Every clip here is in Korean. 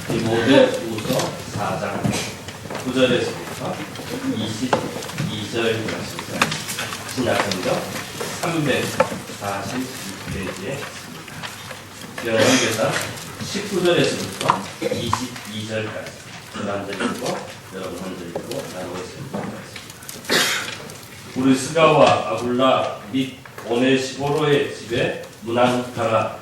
디모데후서 4장 9절에서부터 22절까지 신약성경 346페이지에 여러분께서 19절에서부터 22절까지 한 절이고 여러분 한 절이고 나누고 있습니다. 우리 스가와 아굴라 및 오네시보로의 집에 문안 가라.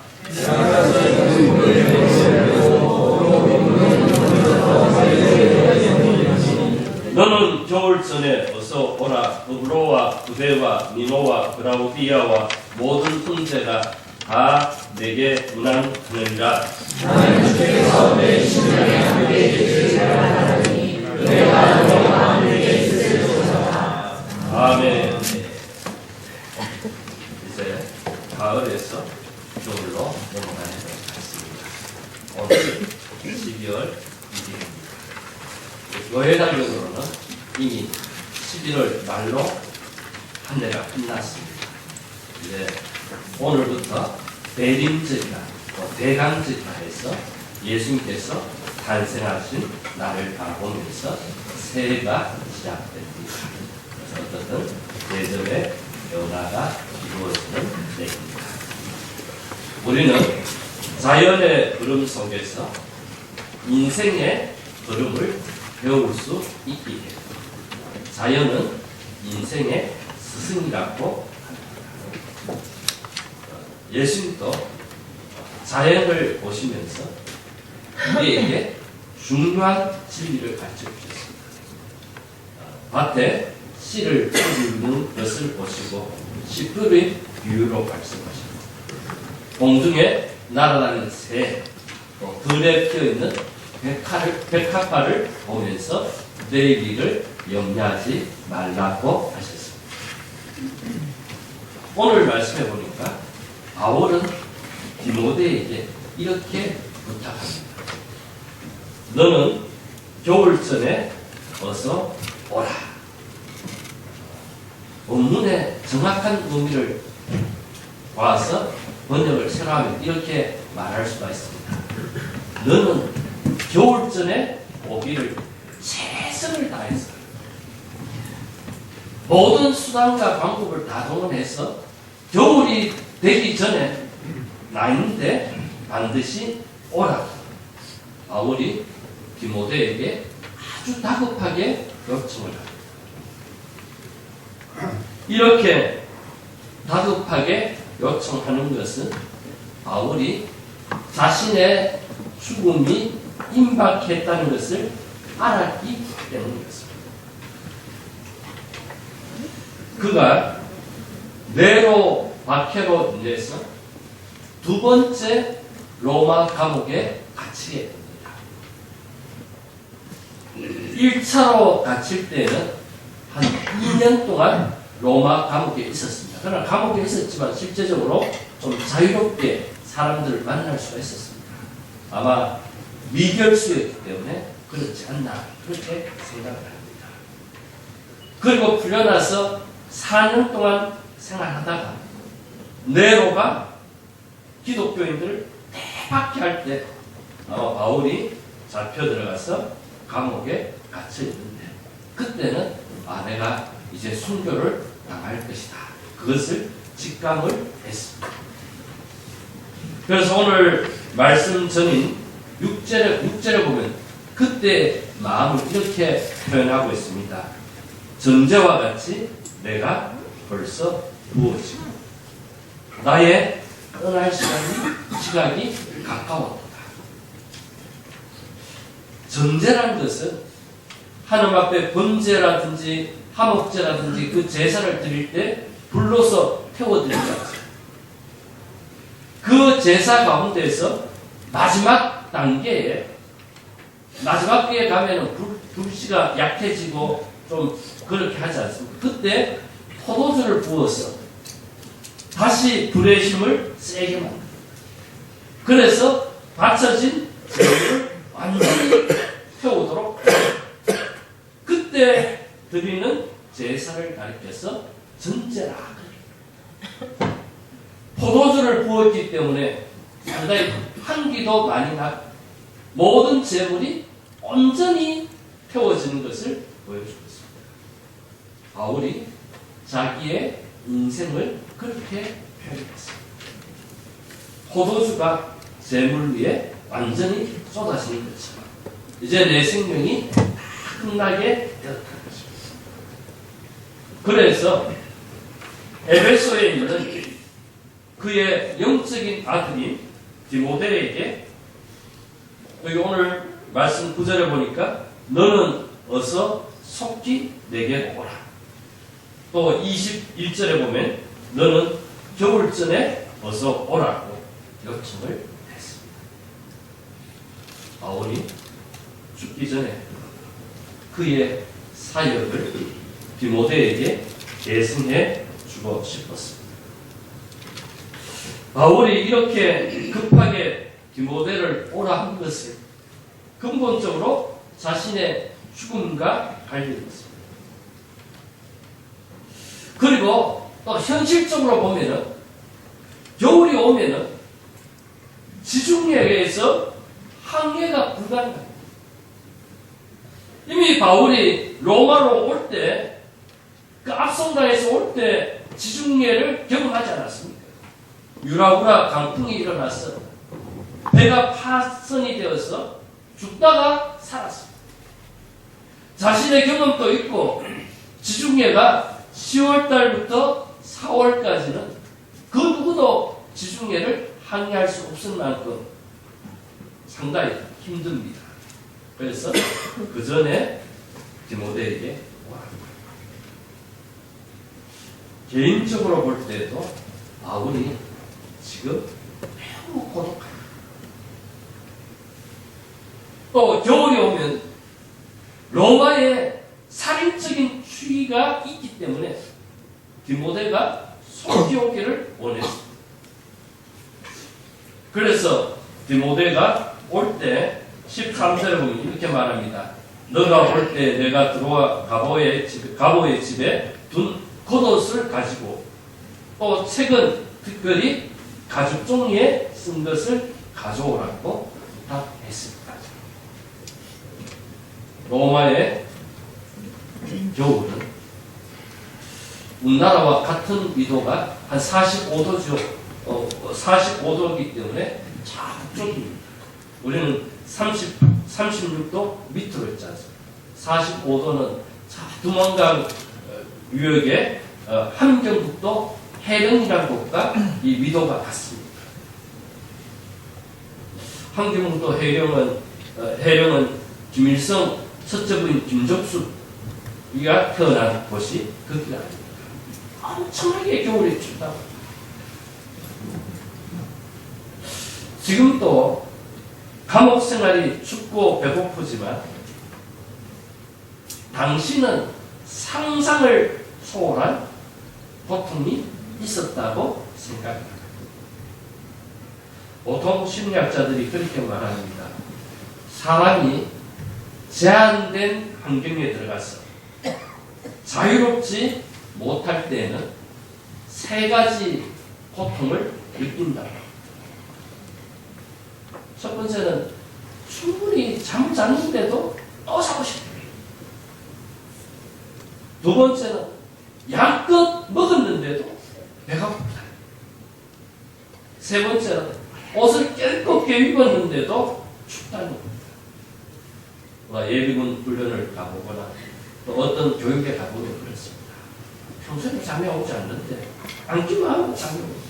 너는 겨울 전에 어서 오라. 브로와 부데와 니노와 그라우디아와 모든 형제가 다 내게 문안하느니라. 하나님께서 내 심령에 함께 계시길 바라니 은혜가 너와 함께 있으소서. 아멘. 이제 가을에서 겨울로 넘어가는 것 같습니다. 오늘 12월 1일입니다. 교회단적으로는 이미 11월 말로 한 해가 끝났습니다. 이제 오늘부터 대림절이나 대강절이라 해서 예수님께서 탄생하신 날을 바라보면서 새해가 시작됩니다. 그래서 어떻든 대접의 변화가 이루어지는 때입니다. 우리는 자연의 흐름 속에서 인생의 흐름을 배울 수 있게 해요. 자연은 인생의 스승이라고 합니다. 예수님도 자연을 보시면서 우리에게 중요한 진리를 가르쳐 주셨습니다. 밭에 씨를 뿌리는 것을 보시고 씨 뿌린 비유로 말씀하시고 공중에 날아다니는 새, 또 들에 피어있는 백합화를 보면서 내일을 염려하지 말라고 하셨습니다. 오늘 말씀해 보니까 바울은 디모데에게 이렇게 부탁합니다. 너는 겨울 전에 어서 오라. 본문의 정확한 의미를 봐서 번역을 새로 하면 이렇게 말할 수가 있습니다. 너는 겨울 전에 오기를 최선을 다해서 모든 수단과 방법을 다 동원해서 겨울이 되기 전에 나 있는데 반드시 오라. 바울이 디모데에게 아주 다급하게 요청을 합니다. 이렇게 다급하게 요청하는 것은 바울이 자신의 죽음이 임박했다는 것을 알았기 때문이었습니다. 그가 네로 박해로 인해서 두 번째 로마 감옥에 갇히게 됩니다. 1차로 갇힐 때는 한 2년 동안 로마 감옥에 있었습니다. 그러나 감옥에 있었지만 실제적으로 좀 자유롭게 사람들을 만날 수가 있었습니다. 아마 미결수였기 때문에 그렇지 않나 그렇게 생각을 합니다. 그리고 풀려나서 4년 동안 생활하다가 네로가 기독교인들을 대박게 할 때 아마 바울이 잡혀 들어가서 감옥에 갇혀 있는데 그때는 내가 이제 순교를 당할 것이다. 그것을 직감을 했습니다. 그래서 오늘 말씀 전인 6절에 보면 그때 마음을 이렇게 표현하고 있습니다. 전제와 같이 내가 벌써 부어지고 나의 떠날 시각이 가까웠다. 전제라는 것은 하나님 앞에 번제라든지 화목제라든지 그 제사를 드릴 때 불로서 태워드리지 않습니다. 그 제사 가운데에서 마지막 단계에 가면은 불씨가 약해지고 좀 그렇게 하지 않습니까? 그때 포도주를 부어서 다시 불의 힘을 세게 만듭니다. 그래서 받쳐진 재물을 완전히 태우도록 그때 드리는 제사를 가리켜서 전제라. 포도주를 부었기 때문에 상당히 향기도 많이 나고 모든 재물이 온전히 태워지는 것을 보여주고 있습니다. 바울이 자기의 인생을 그렇게 표현했습니다. 포도주가 재물 위에 완전히 쏟아지는 것처럼 이제 내 생명이 끝나게 되었다는 것입니다. 그래서 에베소에 있는 그의 영적인 아들인 디모데에게 여기 오늘 말씀 9절에 보니까 너는 어서 속히 내게 오라. 또 21절에 보면 너는 겨울전에 어서 오라고 요청을 했습니다. 바울이 죽기 전에 그의 사역을 디모데에게 계승해 주고 싶었습니다. 바울이 이렇게 급하게 디모데를 오라 한 것은 근본적으로 자신의 죽음과 관련있습니다. 그리고 또 현실적으로 보면은 겨울이 오면은 지중해에 의해서 항해가 불가능합니다. 이미 바울이 로마로 올 때 그 압송당에서 올 때 지중해를 경험하지 않았습니까? 유라구라 강풍이 일어났어 배가 파선이 되어서 죽다가 살았습니다. 자신의 경험도 있고 지중해가 10월달부터 4월까지는 그 누구도 지중해를 항해할 수 없을 만큼 상당히 힘듭니다. 그래서 그 전에 디모데에게 와. 개인적으로 볼 때도 바울이 지금 매우 고독합니다. 또 겨울이 오면 로마의 살인적인 추위가 있기 때문에 디모데가 속히 오기를 원했습니다. 그래서 디모데가 올 때 13절에 보면 이렇게 말합니다. 너가 올 때 내가 들어와 가보의 집에 둔 겉옷을 가지고 또 책은 특별히 가죽 종이에 쓴 것을 가져오라고 부탁했습니다. 로마의 겨울은 우리나라와 같은 위도가 한 45도죠. 45도이기 때문에 저쪽입니다. 우리는 36도 밑으로 있지 않습니까? 45도는 두만강 유역의 함경북도 해령이라는 곳과 이 위도가 같습니다. 함경북도 해령은 김일성 첫째 부인 김적수가 태어난 곳이 거기가 아닙니다. 엄청나게 겨울이 춥다. 지금도 감옥 생활이 춥고 배고프지만 당시는 상상을 초월한 고통이 있었다고 생각합니다. 보통 심리학자들이 그렇게 말합니다. 사람이 제한된 환경에 들어가서 자유롭지 못할 때에는 세 가지 고통을 느낀다. 첫 번째는 충분히 잠을 잤는데도 또 자고 싶다. 두 번째는 양껏 먹었는데도 배가 고프다. 세 번째는 옷을 깰겁게 입었는데도 춥다는 겁니다. 예비군 훈련을 가보거나 또 어떤 교육에 가보면 그렇습니다. 평소에는 잠이 오지 않는데 앉기만 하면 잠이 옵니다.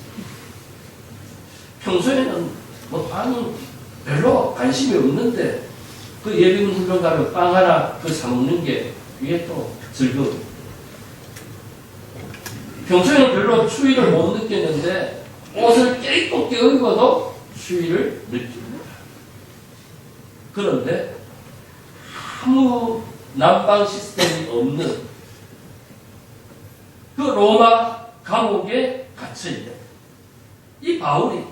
평소에는 빵 별로 관심이 없는데 그 예비군 훈련 가면 빵 하나 사 먹는 게 이게 또 즐거워요. 평소에는 별로 추위를 못 느꼈는데 옷을 깨끗게 입어도 추위를 느낍니다. 그런데 아무 난방 시스템이 없는 그 로마 감옥에 갇혀있는 이 바울이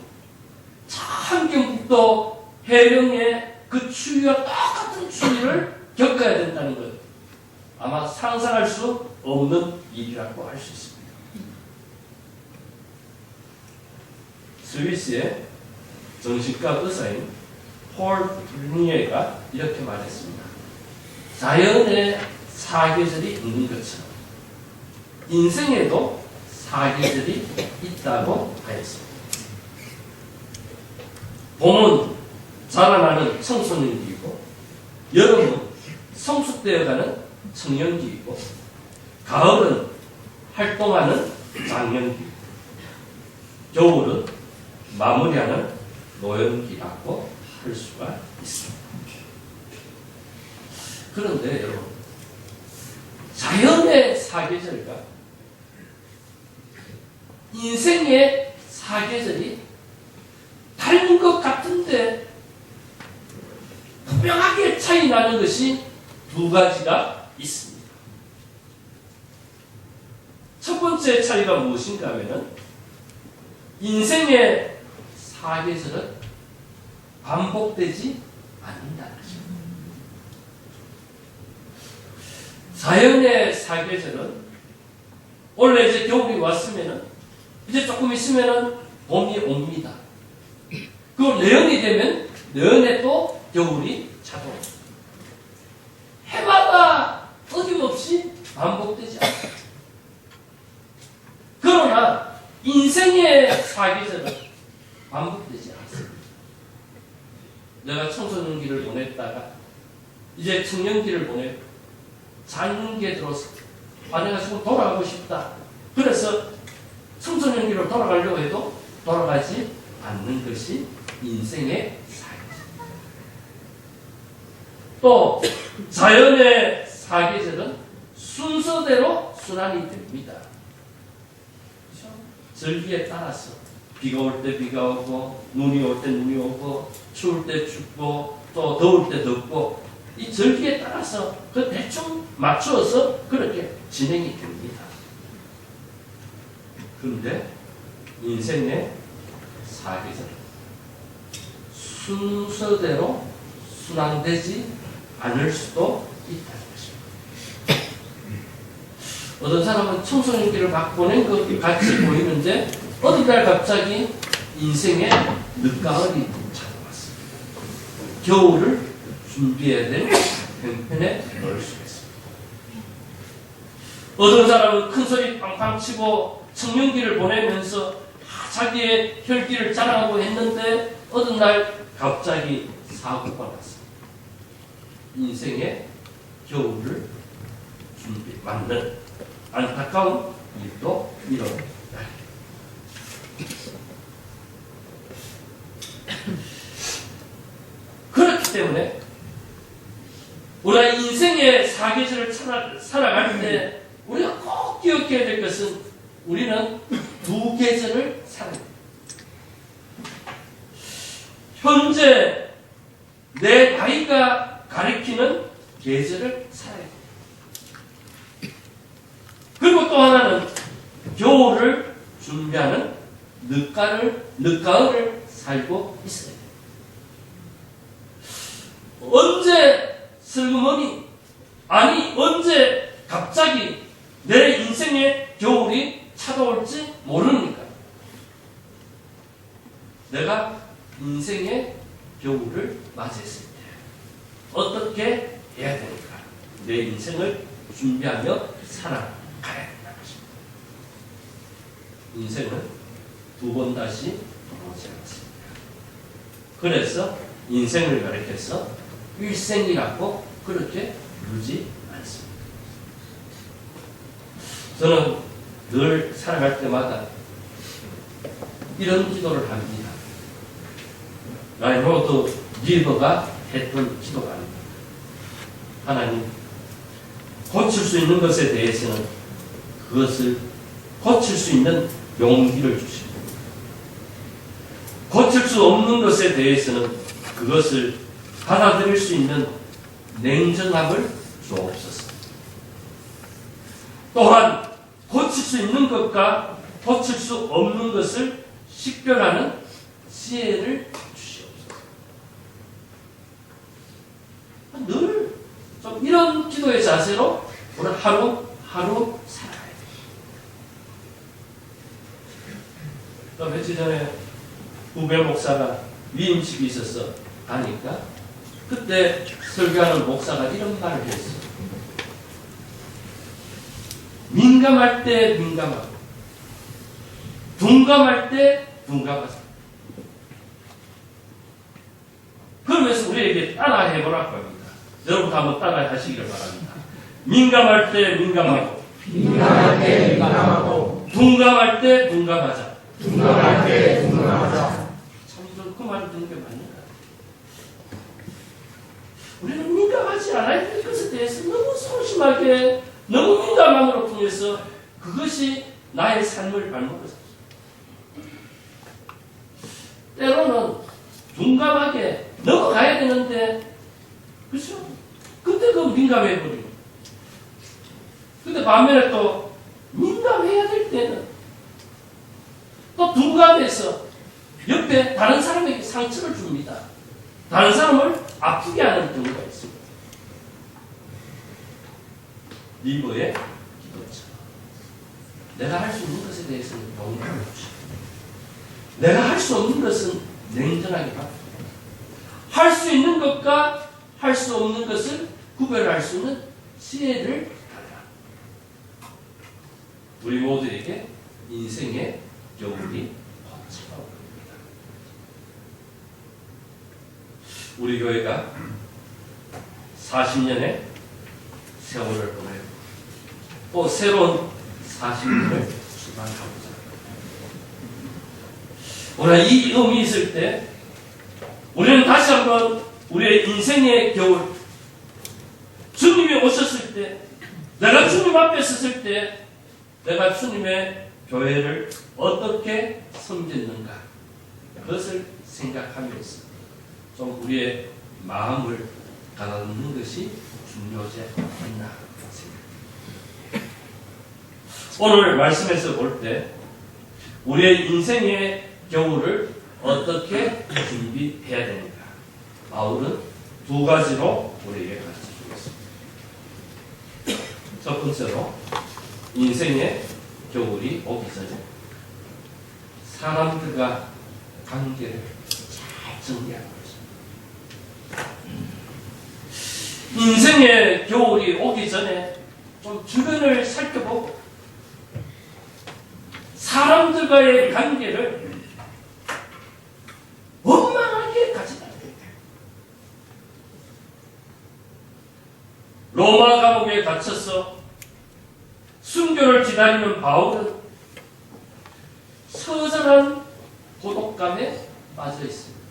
함경북도 해령의 그 추위와 똑같은 추위를 겪어야 된다는 것 아마 상상할 수 없는 일이라고 할 수 있습니다. 스위스의 정신과 의사인 폴 르니에가 이렇게 말했습니다. 자연의 사계절이 있는 것처럼 인생에도 사계절이 있다고 하였습니다. 봄은 자라나는 청소년기이고 여름은 성숙되어가는 청년기이고 가을은 활동하는 장년기, 겨울은 마무리하는 노년기라고 할 수가 있습니다. 그런데 여러분, 자연의 사계절과 인생의 사계절이 다른 것 같은데 분명하게 차이 나는 것이 두 가지가 있습니다. 첫 번째 차이가 무엇인가 하면은 인생의 사계절은 반복되지 않는다는 것입니다. 자연의 사계절은 원래 이제 겨울이 왔으면은 이제 조금 있으면은 봄이 옵니다. 그 내년이 되면 내년에 또 겨울이 찾아옵니다. 해마다 어김없이 반복되지 않습니다. 그러나 인생의 사계절은 반복되지 않습니다. 내가 청소년기를 보냈다가 이제 청년기를 보내고 장년기에 들어서 내가 지금 돌아가고 싶다. 그래서 청소년기로 돌아가려고 해도 돌아가지 않는 것이 인생의 사계절. 또 자연의 사계절은 순서대로 순환이 됩니다. 절기에 따라서 비가 올 때 비가 오고 눈이 올 때 눈이 오고 추울 때 춥고 또 더울 때 덥고 이 절기에 따라서 그 대충 맞추어서 그렇게 진행이 됩니다. 그런데 인생의 사계절 순서대로 순환되지 않을 수도 있다는 것입니다. 어떤 사람은 청소년기를 막 보낸 것 같이 보이는데 어느 날 갑자기 인생의 늦가을이 찾아왔습니다. 겨울을 준비해야 될 형편에 넣을 수가 있습니다. 어떤 사람은 큰 소리 팡팡 치고 청년기를 보내면서 자기의 혈기를 자랑하고 했는데 어느 날 갑자기 사고가 났습니다. 인생의 겨울을 만든 안타까운 일도 일어납니다. 그렇기 때문에 우리가 인생의 사계절을 살아갈 때 우리가 꼭 기억해야 될 것은 우리는 두 계절을 살아야 됩니다. 현재 내 나이가 가리키는 계절을 살아야 됩니다. 그리고 또 하나는 겨울을 준비하는 늦가을을 살고 있어야 됩니다. 언제 슬그머니 아니 언제 갑자기 내 인생의 겨울이 찾아올지 모르니까 내가 인생의 겨울을 맞이했을 때 어떻게 해야 되는가? 내 인생을 준비하며 살아가야 된다는 것입니다. 인생은 두 번 다시 돌아오지 않습니다. 그래서 인생을 가리켜서 일생이라고 그렇게 부르지 않습니다. 저는 늘 살아갈 때마다 이런 기도를 합니다. 라이노드 리버가 했던 기도가 아닙니다. 하나님, 고칠 수 있는 것에 대해서는 그것을 고칠 수 있는 용기를 주시고 고칠 수 없는 것에 대해서는 그것을 받아들일 수 있는 냉정함을 주옵소서. 또한 고칠 수 있는 것과 고칠 수 없는 것을 식별하는 지혜를 주시옵소서. 늘 좀 이런 기도의 자세로 오늘 하루 살아야 돼요. 며칠 전에 후배 목사가 위임식이 있어서 가니까 그때 설교하는 목사가 이런 말을 했어요. 민감할 때 민감하고 둔감할 때 둔감하자. 그러면서 우리에게 따라해보라고 합니다. 여러분도 한번 따라 하시기를 바랍니다. 민감할 때 민감하고 민감할 때 민감하고 둔감할 때 둔감하자. 둔감할 때 둔감하자. 참, 그 말을 듣는 게 맞는가? 우리는 민감하지 않아야 될 것에 대해서 너무 소심하게, 너무 민감함으로 통해서 그것이 나의 삶을 발목을 때로는 둔감하게 넘어가야 되는데, 그렇죠? 그때 그 민감해버리고. 근데 반면에 또 민감해야 될 때는 또 둔감해서 옆에 다른 사람에게 상처를 줍니다. 다른 사람을 아프게 하는 경우가 있습니다. 리버의 기도처럼 내가 할 수 있는 것에 대해서는 용감을 주시고 내가 할 수 없는 것은 냉정하게 받고 할 수 있는 것과 할 수 없는 것을 구별할 수 있는 지혜를 달라. 우리 모두에게 인생의 겨울이 찾아오고 있습니다. 우리 교회가 40년의 세월을 보내고 또 새로운 40년을 출발하고자 오늘 이 의미 있을 때 우리는 다시 한번 우리의 인생의 겨울 주님이 오셨을 때 내가 주님 앞에 섰을 때 내가 주님의 교회를 어떻게 섬겼는가 그것을 생각하면서 좀 우리의 마음을 가다듬는 것이 중요하지 않나 생각합니다. 오늘 말씀에서 볼 때 우리의 인생의 겨울을 어떻게 준비해야 되는가 바울은 두 가지로 우리에게 가르쳐주겠습니다. 첫 번째로 인생의 겨울이 오기 전에 사람들과 관계를 잘 정리하는 것입니다. 인생의 겨울이 오기 전에 좀 주변을 살펴보고 사람들과의 관계를 원만하게 가져가야 됩니다. 로마 감옥에 갇혀서 순교를 기다리는 바울은 처절한 고독감에 빠져 있습니다.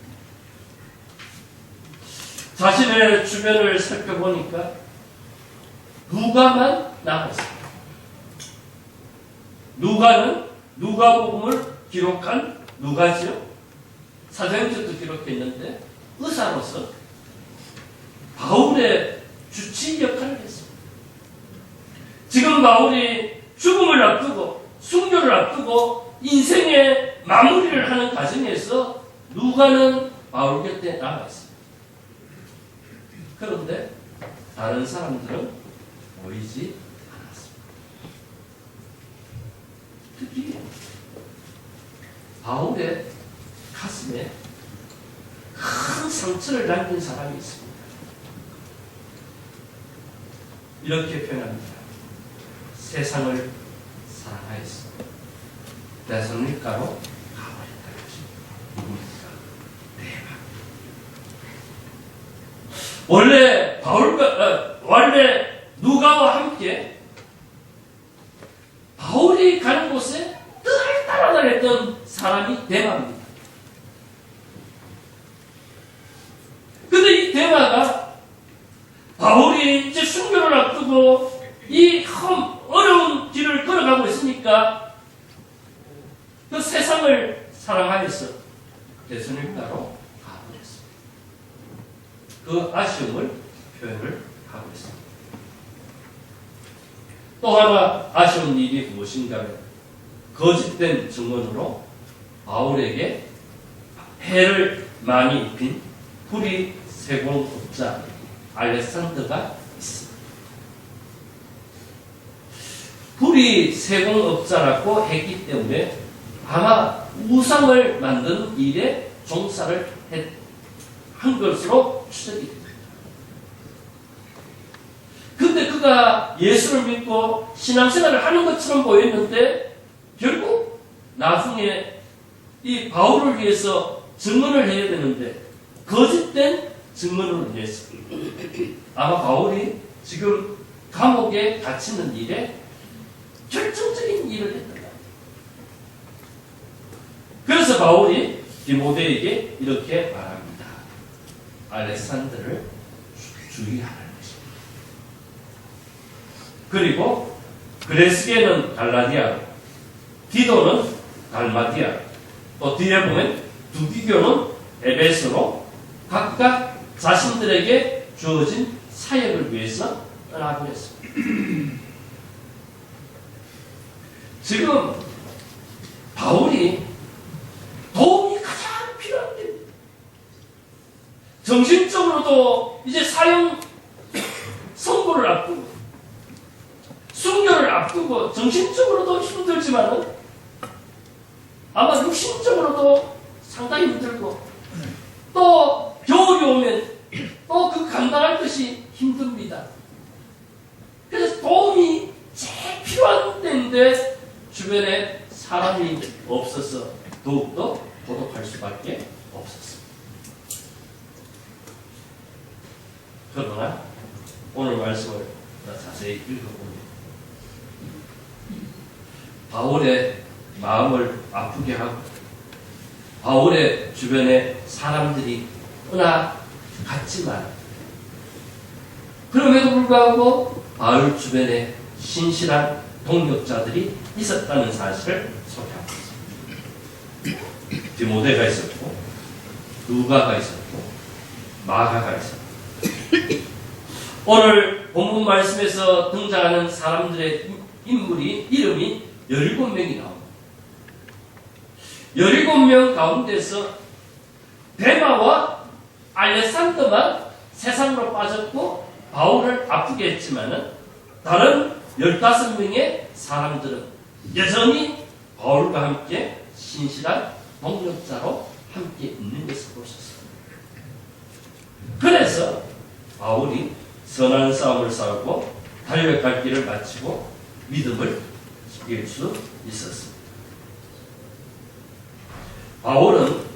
자신의 주변을 살펴보니까 누가만 남았습니다. 누가는 누가복음을 기록한 누가지요. 사도행전도 기록했는데 의사로서 바울의 주치 역할을 했습니다. 지금 바울이 죽음을 앞두고 순교를 앞두고 인생의 마무리를 하는 과정에서 누가는 바울 곁에 남아 있습니다. 그런데 다른 사람들은 보이지 않았습니다. 특히 바울의 가슴에 큰 상처를 남긴 사람이 있습니다. 이렇게 표현합니다. 세상을 사랑하였어. 데살로니가로 가버렸다. 누굽니까? 대박. 원래 누가와 함께 바울이 가는 곳에 늘 따라다녔던 사람이 데마입니다. 근데 이 데마가 바울이 이제 순교를 앞두고 이 어려운 길을 걸어가고 있으니까 그 세상을 사랑하여서 데살로니가로 가버렸습니다. 그 아쉬움을 표현을 하고 있습니다. 또 하나 아쉬운 일이 무엇인가 하면 거짓된 증언으로 바울에게 해를 많이 입힌 불이 세공업자 알렉산더가 있습니다. 불이 세공업자라고 했기 때문에 아마 우상을 만드는 일에 종사를 한 것으로 추정이 됩니다. 근데 그가 예수를 믿고 신앙생활을 하는 것처럼 보였는데 결국 나중에 이 바울을 위해서 증언을 해야 되는데 거짓된 증언을 위해서 아마 바울이 지금 감옥에 갇히는 일에 결정적인 일을 했던 거예요. 그래서 바울이 디모데에게 이렇게 말합니다. 알렉산더를 주의하라는 것입니다. 그리고 그레스게는 갈라디아로, 디도는 달마디아로, 또 뒤에 보면 두기교는 에베소로 각각 자신들에게 주어진 사역을 위해서 떠나보냈습니다. 지금 바울이 도움이 가장 필요한 때입니다. 정신적으로도 이제 사형 선고를 앞두고 순교를 앞두고 정신적으로도 힘들지만은 아마 육신적으로도 상당히 힘들고 또 겨울이 오면 또 그 감당할 것이 힘듭니다. 그래서 도움이 제일 필요한 때인데 주변에 사람이 없어서 더욱더 고독할 수밖에 없었습니다. 그러나 오늘 말씀을 자세히 읽어보면 바울의 마음을 아프게 하고 바울의 주변에 사람들이 떠나 갔지만 그럼에도 불구하고 바울 주변에 신실한 동력자들이 있었다는 사실을 소개하고 있습니다. 디모데가 있었고 루가가 있었고 마가가 있었고 오늘 본문 말씀에서 등장하는 사람들의 이름이 17명이 나옵니다. 17명 가운데서 데마와 알렉산더만 세상으로 빠졌고 바울을 아프게 했지만은 다른 15명의 사람들은 여전히 바울과 함께 신실한 동력자로 함께 있는 것을 볼 수 있습니다. 그래서 바울이 선한 싸움을 싸우고 달려갈 길을 마치고 믿음을 지킬 수 있었습니다. 바울은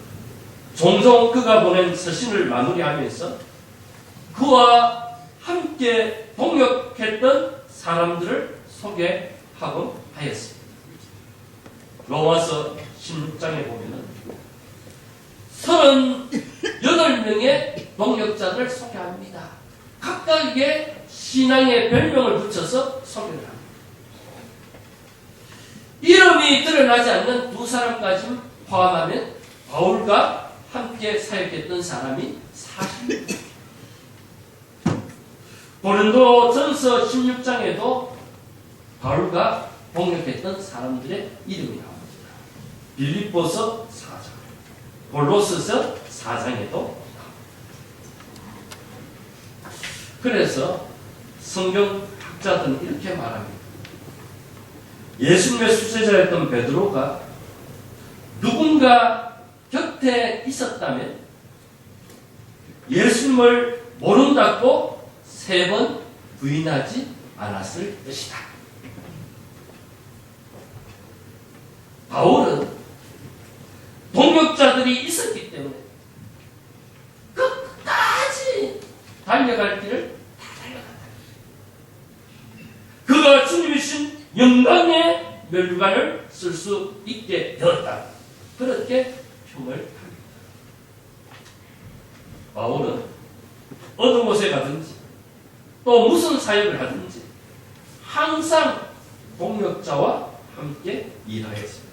종종 그가 보낸 서신을 마무리하면서 그와 함께 동역했던 사람들을 소개하곤 하였습니다. 로마서 16장에 보면은 38명의 동역자들을 소개합니다. 각각에게 신앙의 별명을 붙여서 소개를 합니다. 이름이 드러나지 않는 두 사람까지 포함하면 바울과 함께 사역했던 사람이 40명. 고린도 전서 16장에도 바울과 동역했던 사람들의 이름이 나옵니다. 빌립보서 4장, 골로새서 4장에도 나옵니다. 그래서 성경학자들은 이렇게 말합니다. 예수님의 수제자였던 베드로가 누군가 곁에 있었다면 예수님을 모른다고 3번 부인하지 않았을 것이다. 바울은 동역자들이 있었기 때문에 끝까지 달려갈 길을 다 달려간다. 그가 주님이 주신 영광의 멸류관을 쓸 수 있게 되었다. 그렇게 평을 합니다. 바울은 어느 곳에 가든지 또 무슨 사역을 하든지 항상 동역자와 함께 일하였습니다.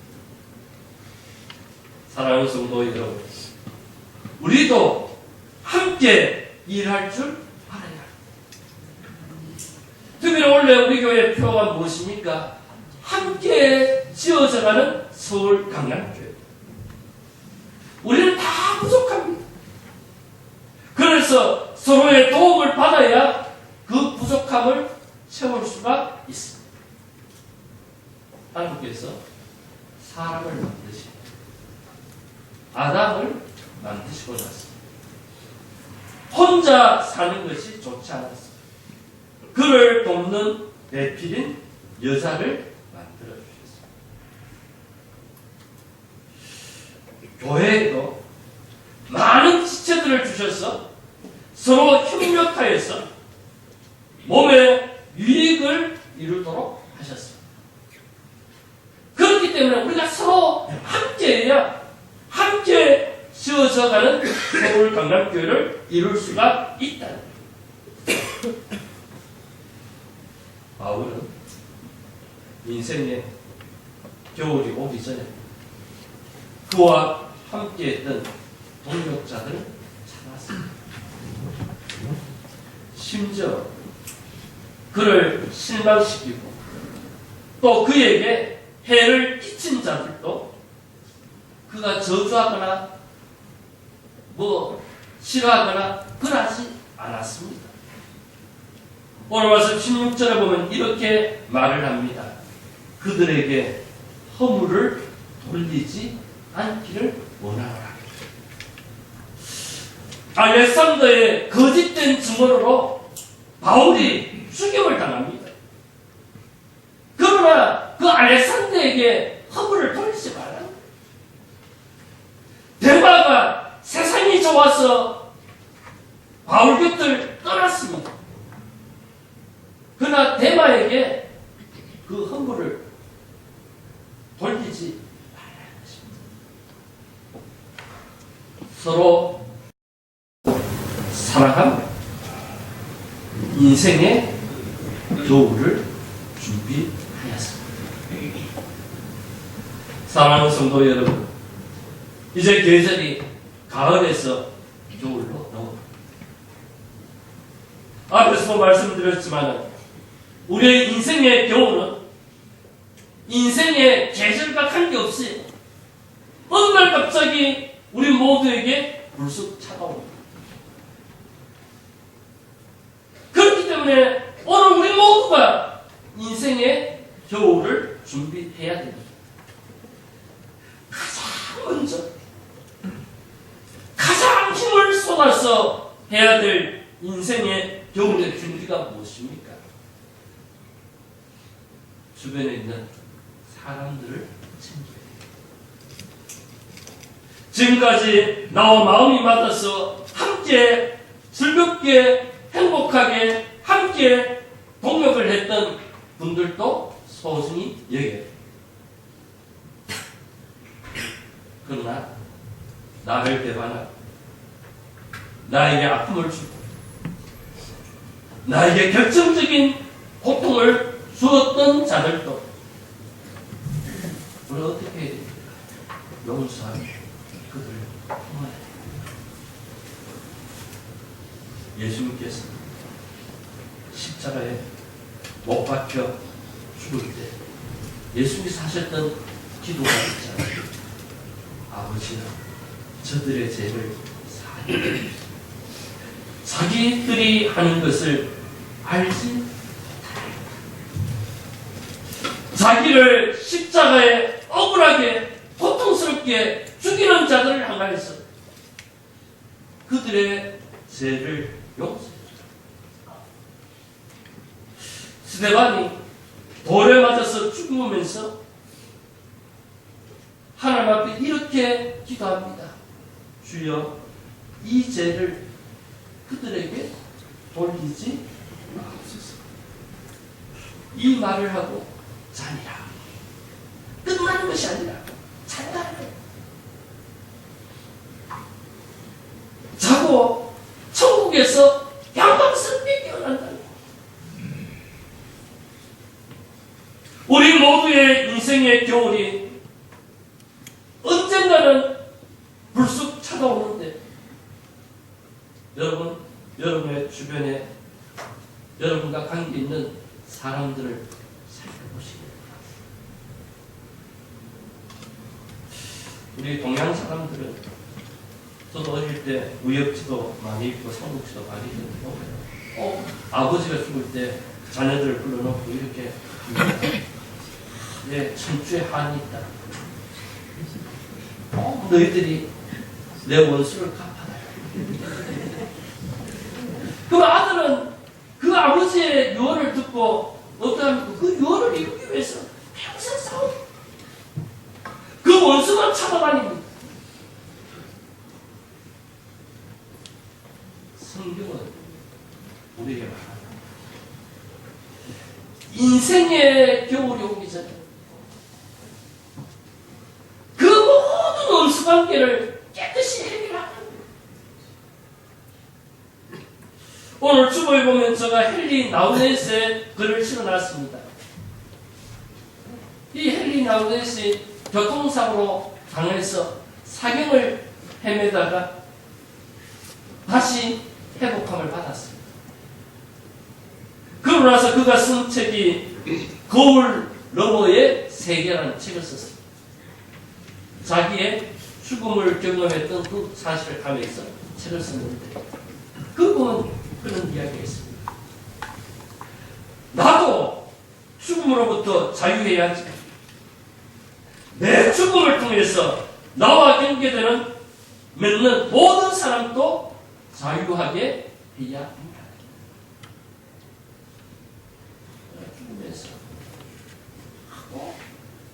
사랑하는 성도 여러분, 우리도 함께 일할 줄 알아야 합니다. 특별히 원래 우리 교회의 표어가 무엇입니까? 함께 지어져가는 서울 강남교회. 우리는 다 부족합니다. 그래서 서로의 도움을 받아야 그 부족함을 채울 수가 있습니다. 하나님께서 사람을 만드시고 아담을 만드시고 났습니다. 혼자 사는 것이 좋지 않았습니다. 그를 돕는 배필인 여자를 만들어 주셨습니다. 교회에도 많은 지체들을 주셔서 서로 협력하여서 몸의 유익을 이루도록 하셨습니다. 그렇기 때문에 우리가 서로 함께해야 함께 지어져가는 서울 강남교회를 이룰 수가 있다. 바울은 인생의 겨울이 오기 전에 그와 함께했던 동역자들을 찾았습니다. 심지어 그를 실망시키고 또 그에게 해를 끼친 자들도 그가 저주하거나 싫어하거나 그러지 않았습니다. 오늘 말씀 16절에 보면 이렇게 말을 합니다. 그들에게 허물을 돌리지 않기를 원하노라. 알렉산더의 거짓된 증언으로 바울이 죽임을 당합니다. 그러나 그 알렉산더에게 허물을 돌리지 말라. 데마가 세상이 좋아서 바울 곁을 떠났습니다. 그러나 데마에게 그 허물을 돌리지 말라는 것입니다. 서로 사랑하며 인생의 겨울을 준비하였습니다. 사랑하는 성도 여러분, 이제 계절이 가을에서 겨울로 넘어갑니다. 앞에서도 말씀드렸지만 우리의 인생의 겨울은 인생의 계절과 관계없이 어느 날 갑자기 우리 모두에게 불쑥 찾아옵니다. 그렇기 때문에 오늘 우리 모두가 인생의 겨울을 준비해야 됩니다. 가장 먼저 가장 힘을 쏟아서 해야 될 인생의 겨울의 준비가 무엇입니까? 주변에 있는 사람들을 챙겨야 돼요. 지금까지 나와 마음이 맞아서 함께 즐겁게 행복하게 함께 동역을 했던 분들도 소중히 여겨야 돼요. 그러나 나를 배반하고 나에게 아픔을 주고 나에게 결정적인 고통을 주었던 자들도 우리가 어떻게 해야 됩니까? 용서하며 그들을 품어야 됩니다. 예수님께서 십자가에 못 박혀 죽을 때 예수님이 하셨던 기도가 있잖아요. 아버지는 저들의 죄를 사하여 자기들이 하는 것을 알지 못하나이다. 자기를 십자가에 억울하게 고통스럽게 죽이는 자들을 향하여서 그들의 죄를 용서해 주라. 스데반이 돌에 맞아서 죽으면서 하나님 앞에 이렇게 기도합니다. 주여, 이 죄를 그들에게 돌리지 마옵소서. 이 말을 하고 자니라. 끝나는 것이 아니라 잔다는 거예요. 자고 천국에서 영광스럽게 깨어난다는 거예요. 우리 모두의 인생의 겨울이 언젠가는 불쑥 찾아오는데 여러분, 여러분의 주변에 여러분과 관계 있는 사람들을 살펴보시기 바랍니다. 우리 동양 사람들은 저도 어릴 때 무협지도 많이 읽고 삼국지도 많이 읽고 아버지가 죽을 때 자녀들을 불러놓고 이렇게 내 천주의 한이 있다. 너희들이 내 원수를 갚아라. 그 아들은 그 아버지의 유언을 듣고 어떠합니까? 그 유언을 이루기 위해서 평생 싸웁니다. 그 원수만 찾아다닙니다. 성경은 우리에게 말합니다. 인생의 겨울이 오기 전에 그 모든 원수 관계를 깨끗이 해결하는 거예요. 오늘 주보에 보면 제가 헨리 나우넷의 글을 실어놨습니다. 이 헨리 나우넷이 교통사고로 당해서 사경을 헤매다가 다시 회복함을 받았습니다. 그러고 나서 그가 쓴 책이 거울 너머의 세계라는 책을 썼습니다. 자기의 죽음을 경험했던 그 사실을 가면서 책을 썼는데 그 부분 그런 이야기가 있습니다. 나도 죽음으로부터 자유해야지. 내 죽음을 통해서 나와 관계되는 맺는 모든 사람도 자유하게 해야 합니다. 죽으면서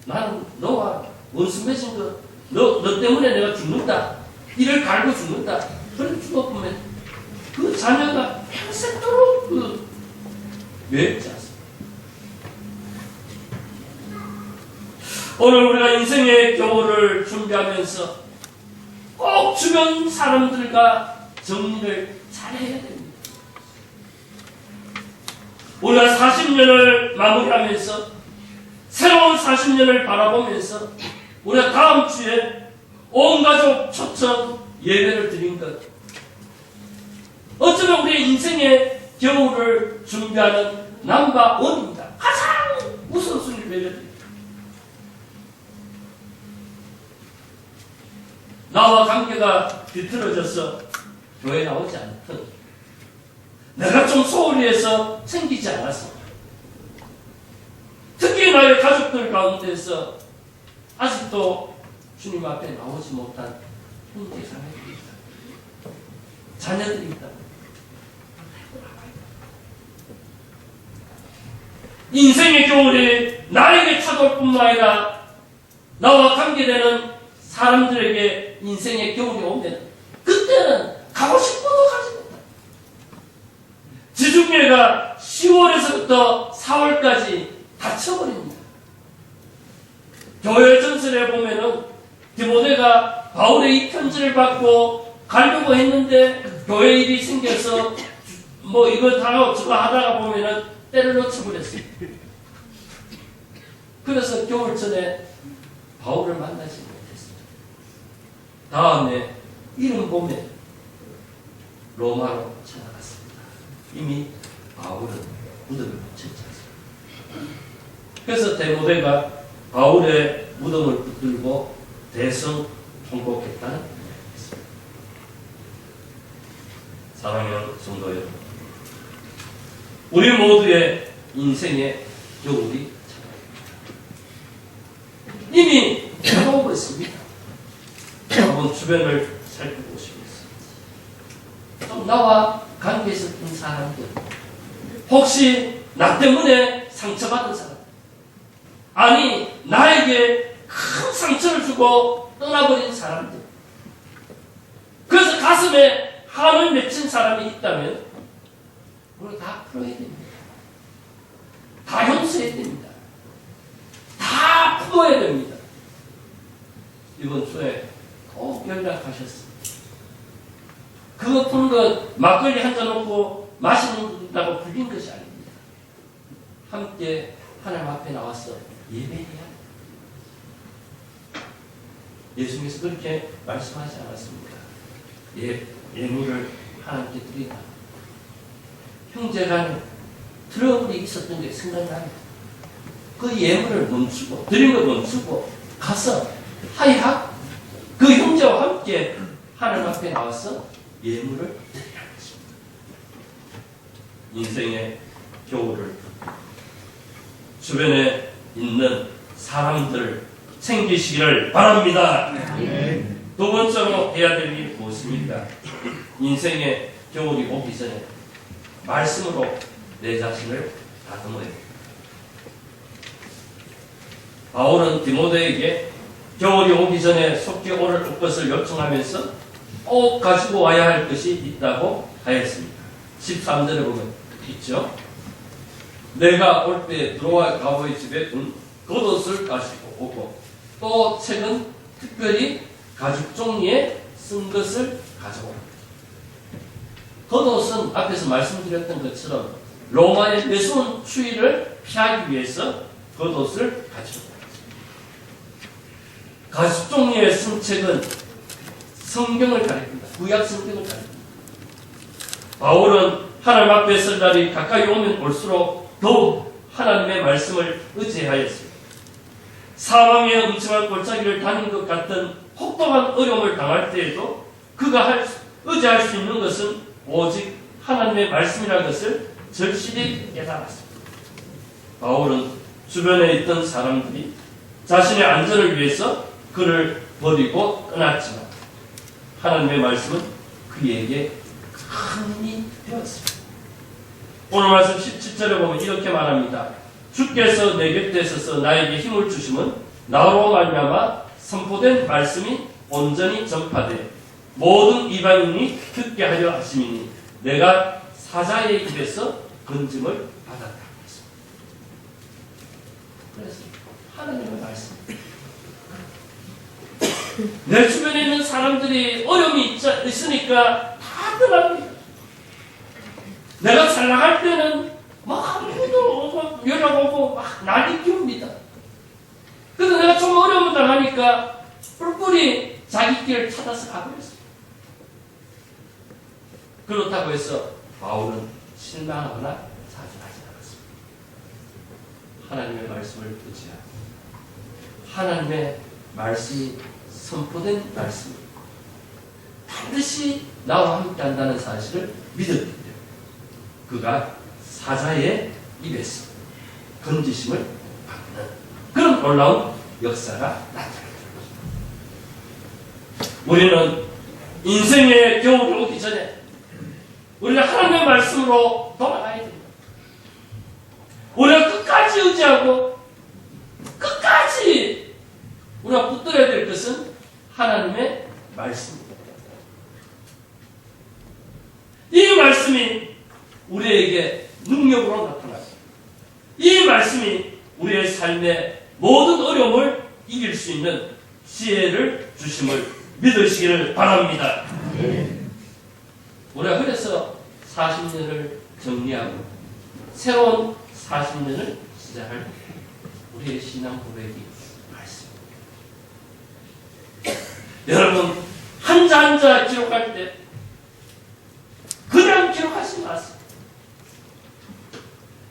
나는 너와 원수 맺은 너 때문에 내가 죽는다. 이를 갈고 죽는다. 그렇게 죽어보면 그 자녀가 평생도록 외롭지 않습니다. 오늘 우리가 인생의 교훈을 준비하면서 꼭 주변 사람들과 정리를 잘해야 됩니다. 우리가 40년을 마무리하면서 새로운 40년을 바라보면서 우리가 다음 주에 온 가족 초청 예배를 드린 것, 어쩌면 우리의 인생의 겨울을 준비하는 넘버원입니다. 가장 우선순위를 내려드립니다. 나와 관계가 뒤틀어져서 교회 나오지 않던, 내가 좀 소홀히 해서 생기지 않았어. 특히 나의 가족들 가운데서 아직도 주님 앞에 나오지 못한 형제 자매들이 있다. 자녀들이 있다. 인생의 겨울이 나에게 찾아올 뿐만 아니라 나와 관계되는 사람들에게 인생의 겨울이 오면 그때는 가고 싶어도 가지 못한다. 지중해가 10월에서부터 4월까지 닫혀버립니다. 교회 전설에 보면은 디모데가 바울의 이 편지를 받고 가려고 했는데 교회 일이 생겨서 이거 다 저거 하다가 보면은 때를 놓쳐버렸어요. 그래서 겨울 전에 바울을 만나지 못했어요. 다음에 이른 봄에 로마로 찾아갔습니다. 이미 바울은 무덤을 붙였지 않습니까? 그래서 디모데가 바울의 무덤을 붙들고 대성 통곡했다는 이야기입니다. 사랑하는 성도 여러분, 우리 모두의 인생의 겨울이 찾아옵니다. 이미 찾아오고 있습니다. 한번 주변을 살펴보시겠습니다. 좀 나와 관계 있었던 사람들, 혹시 나 때문에 상처받은 사람, 아니 나에게 큰 상처를 주고 떠나버린 사람들, 그래서 가슴에 한을 맺힌 사람이 있다면 우리 다 풀어야 됩니다. 다 용서해야 됩니다. 다 품어야 됩니다. 이번 주에 꼭 연락하셨습니다. 그거 푸는 건 막걸리 한잔 놓고 마신다고 불린 것이 아닙니다. 함께 하나님 앞에 나와서 예배해야 합니다. 예수님께서 그렇게 말씀하지 않았습니까? 예물을 하나님께 드리다. 형제간에 트러블이 있었던 게 생각납니다. 그 예물을 멈추고, 드린 걸 멈추고 가서 하야학 그 형제와 함께 하나님 앞에 나와서 예물을 드리라는 것입니다. 인생의 겨울을 주변에 있는 사람들 챙기시기를 바랍니다. 두 번째로 해야 될 일이 무엇입니까? 인생의 겨울이 오기 전에 말씀으로 내 자신을 다듬어야 돼. 바울은 디모데에게 겨울이 오기 전에 속히 오를 것을 요청하면서 꼭 가지고 와야 할 것이 있다고 하였습니다. 13절에 보면 있죠. 내가 올 때 드로아 가보의 집에 둔 겉옷을 가지고 오고 또 책은 특별히 가죽 종이에 쓴 것을 가져오고. 겉옷은 앞에서 말씀드렸던 것처럼 로마의 매서운 추위를 피하기 위해서 겉옷을 가지고 옵니다. 가죽 종이에 쓴 책은 성경을 가리킵니다. 구약 성경을 가리킵니다. 바울은 하나님 앞에 설 날이 가까이 오면 올수록 더욱 하나님의 말씀을 의지하였습니다. 사망의 음침한 골짜기를 다닌 것 같은 혹독한 어려움을 당할 때에도 그가 의지할 수 있는 것은 오직 하나님의 말씀이라는 것을 절실히 깨달았습니다. 바울은 주변에 있던 사람들이 자신의 안전을 위해서 그를 버리고 떠났지만 하나님의 말씀은 그에게 큰 힘이 되었습니다. 오늘 말씀 17절에 보면 이렇게 말합니다. 주께서 내 곁에 서서 나에게 힘을 주심은 나로 말미암아 선포된 말씀이 온전히 전파돼 모든 이방인이 듣게 하려 하심이니 내가 사자의 입에서 건짐을 받았다. 그래서 하나님의 말씀. 내 주변에 있는 사람들이 어려움이 있으니까 다 떠납니다. 내가 잘 나갈 때는 막 아무도 오고 연락 오고 막 난리 피웁니다. 그래서 내가 좀 어려움을 당하니까 뿔뿔이 자기 길을 찾아서 가버렸어요. 그렇다고 해서 바울은 실망하거나 좌절하지 않았습니다. 하나님의 말씀을 의지하고 하나님의 말씀이 선포된 말씀입니다. 반드시 나와 함께 한다는 사실을 믿었기 때문에 그가 사자의 입에서 건지심을 받는 그런 놀라운 역사가 나타납니다. 우리는 인생의 겨울이 오기 전에 우리가 하나님의 말씀으로 돌아가야 됩니다. 우리가 끝까지 의지하고 끝까지 우리가 붙들어야 될 것은 하나님의 말씀입니다. 이 말씀이 우리에게 능력으로 나타납니다. 이 말씀이 우리의 삶의 모든 어려움을 이길 수 있는 지혜를 주심을 믿으시기를 바랍니다. 우리가 그래서 40년을 정리하고 새로운 40년을 시작할 우리의 신앙 고백이 말씀입니다. 여러분 한자 한자 기록할 때 그냥 기록하지 마세요.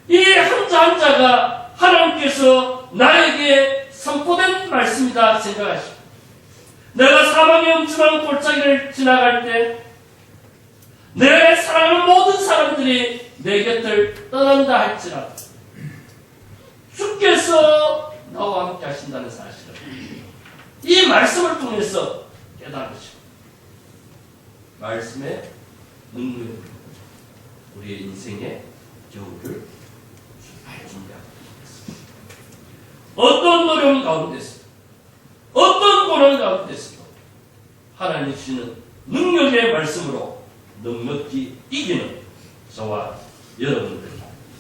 이 한자 한자가 하나님께서 나에게 선포된 말씀이다 생각하시고 내가 사망의 음침한 골짜기를 지나갈 때 내 사랑하는 모든 사람들이 내 곁을 떠난다 할지라도 주께서 나와 함께 하신다는 사실을 이 말씀을 통해서 깨달으시고 말씀의 능력으로 우리의 인생의 겨울을 준비하고 있습니다. 어떤 어려움 가운데서 어떤 고난 가운데서도 하나님 주시는 능력의 말씀으로 넉넉히 이기는 저와 여러분들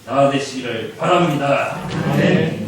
다 되시기를 바랍니다. 네.